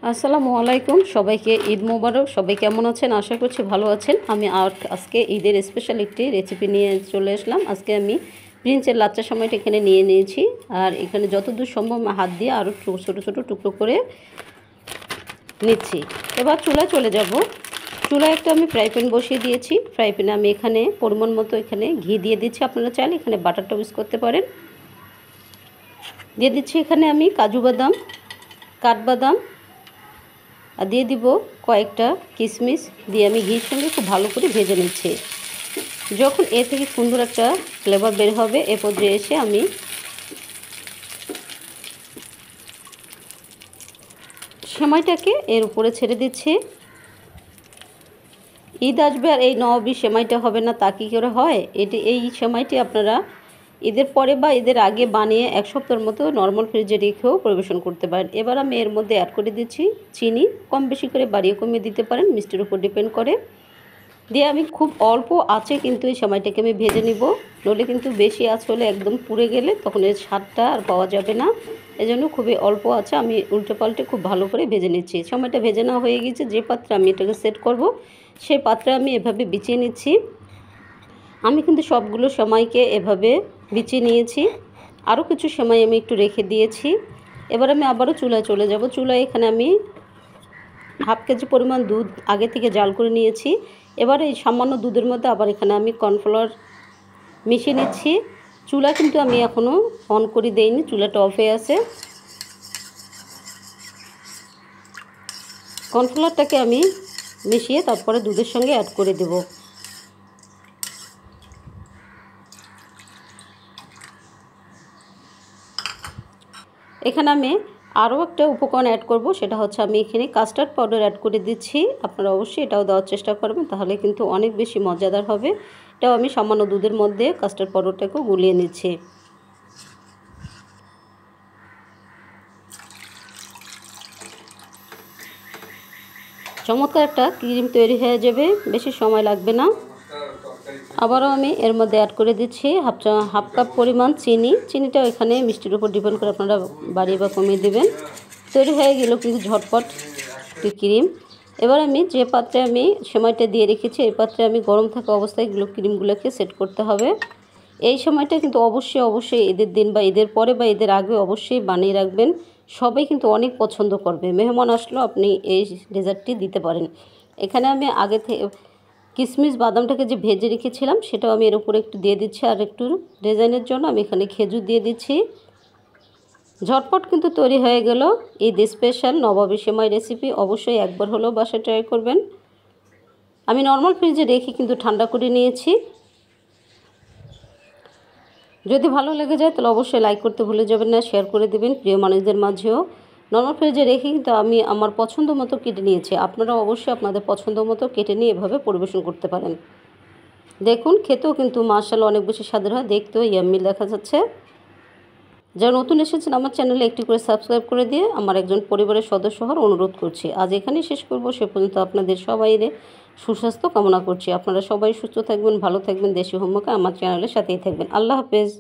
আসসালামু আলাইকুম, সবাইকে ঈদ মোবারক। সবাই কেমন আছেন? আশা করছি ভালো আছেন। আমি আজকে ঈদের স্পেশাল একটি রেসিপি নিয়ে চলে আসলাম। আজকে আমি প্রিন্সের লাচ্চা সময়টা এখানে নিয়ে নিয়েছি, আর এখানে যতদূর সম্ভব হাত দিয়ে আরও ছোটো ছোটো টুকরো করে নিচ্ছি। এবার চুলায় চলে যাব। চুলায় একটা আমি ফ্রাই প্যান বসিয়ে দিয়েছি। ফ্রাই প্যানে আমি এখানে পরিমাণ মতো এখানে ঘি দিয়ে দিচ্ছি। আপনারা চাইলে এখানে বাটারটা ইউজ করতে পারেন। দিয়ে দিচ্ছি এখানে আমি কাজু বাদাম, কাঠবাদাম, আর দিয়ে দিব কয়েকটা কিশমিশ। দিয়ে আমি ঘির সঙ্গে খুব ভালো করে ভেজে নিচ্ছি। যখন এ থেকে সুন্দর একটা ফ্লেভার বের হবে, এ পর্যায়ে এসে আমি সেমাইটাকে এর উপরে ছেড়ে দিচ্ছি। ঈদ আসবে আর এই নবাবী সেমাইটা হবে না, তা কী করে হয়? এই সেমাইটি আপনারা ঈদের পরে বা ঈদের আগে বানিয়ে এক সপ্তাহের মতো নর্মাল ফ্রিজে রেখেও পরিবেশন করতে পারেন। এবার আমি এর মধ্যে অ্যাড করে দিচ্ছি চিনি। কম বেশি করে বাড়িয়ে কমিয়ে দিতে পারেন, মিষ্টির উপর ডিপেন্ড করে। দিয়ে আমি খুব অল্প আঁচে কিন্তু এই সেমাইটাকে আমি ভেজে নিব। নইলে কিন্তু বেশি আঁচ হলে একদম পুড়ে গেলে তখন এর স্বাদটা আর পাওয়া যাবে না। এজন্য খুবই অল্প আঁচে আমি উল্টে পাল্টে খুব ভালো করে ভেজে নিচ্ছি। সেমাইটা ভেজে নেওয়া হয়ে গেছে। যে পাত্রে আমি এটাকে সেট করব, সেই পাত্রে আমি এভাবে বিছিয়ে নিচ্ছি। আমি কিন্তু সবগুলো সেমাইকে এভাবে বিছিয়ে নিয়েছি। আরও কিছু সেমাই আমি একটু রেখে দিয়েছি। এবার আমি আবারও চুলায় চলে যাব। চুলায় এখানে আমি হাফ কেজি পরিমাণ দুধ আগে থেকে জাল করে নিয়েছি। এবার এই সামান্য দুধের মধ্যে আবার এখানে আমি কর্নফ্লাওয়ার মিশিয়ে নিচ্ছি। চুলা কিন্তু আমি এখনও অন করে দেইনি, চুলাটা অফে আছে। কর্নফ্লাওয়ারটাকে আমি মিশিয়ে তারপরে দুধের সঙ্গে অ্যাড করে দেব। এখানে আমি আরও একটা উপকরণ অ্যাড করব, সেটা হচ্ছে আমি এখানে কাস্টার্ড পাউডার অ্যাড করে দিচ্ছি। আপনারা অবশ্যই এটাও দেওয়ার চেষ্টা করবেন, তাহলে কিন্তু অনেক বেশি মজাদার হবে। এটাও আমি সামান্য দুধের মধ্যে কাস্টার্ড পাউডারটাকেও গুলিয়ে নিচ্ছি। চমৎকার একটা ক্রিম তৈরি হয়ে যাবে, বেশি সময় লাগবে না। আবারও আমি এর মধ্যে অ্যাড করে দিচ্ছি হাফ কাপ পরিমাণ চিনি। চিনিটাও এখানে মিষ্টির উপর ডিপেন্ড করে আপনারা বাড়িয়ে বা কমিয়ে দেবেন। তৈরি হয়ে গেল কিন্তু ঝটপট ক্রিম। এবার আমি যে পাত্রে আমি সেমাইটা দিয়ে রেখেছি, এই পাত্রে আমি গরম থাকা অবস্থায় এগুলো ক্রিমগুলোকে সেট করতে হবে। এই সময়টা কিন্তু অবশ্যই ঈদের দিন বা ঈদের পরে বা ঈদের আগে অবশ্যই বানিয়ে রাখবেন। সবাই কিন্তু অনেক পছন্দ করবে। মেহমান আসলেও আপনি এই ডেজার্টটি দিতে পারেন। এখানে আমি আগে থেকে কিশমিশ বাদামটাকে যে ভেজে রেখেছিলাম, সেটাও আমি এর উপরে একটু দিয়ে দিচ্ছি। আর একটু ডিজাইনের জন্য আমি এখানে খেজুর দিয়ে দিচ্ছি। ঝটপট কিন্তু তৈরি হয়ে গেল ঈদ স্পেশাল নবাবী সেমাই রেসিপি। অবশ্যই একবার হলেও বাসায় ট্রাই করবেন। আমি নর্মাল ফ্রিজে রেখে কিন্তু ঠান্ডা করে নিয়েছি। যদি ভালো লেগে যায় তাহলে অবশ্যই লাইক করতে ভুলে যাবেন না, শেয়ার করে দেবেন প্রিয় মানুষদের মাঝেও। নর্মাল ফ্রিজে রেখে কিন্তু আমি আমার পছন্দ মতো কেটে নিয়েছি। আপনারা অবশ্যই আপনাদের পছন্দ মতো কেটে নিয়ে এভাবে পরিবেশন করতে পারেন। দেখুন, খেতেও কিন্তু মাশাআল্লাহ অনেক বেশি স্বাদের হয়, দেখতেও ইয়াম্মি দেখা যাচ্ছে। যারা নতুন এসেছেন আমার চ্যানেলে একটি করে সাবস্ক্রাইব করে দিয়ে আমার একজন পরিবারের সদস্য হওয়ার অনুরোধ করছি। আজ এখানেই শেষ করব। সে পর্যন্ত আপনাদের সবাইরে সুস্বাস্থ্য কামনা করছি। আপনারা সবাই সুস্থ থাকবেন, ভালো থাকবেন। দেশি হোমওয়ার্কে আমার চ্যানেলের সাথেই থাকবেন। আল্লাহ হাফেজ।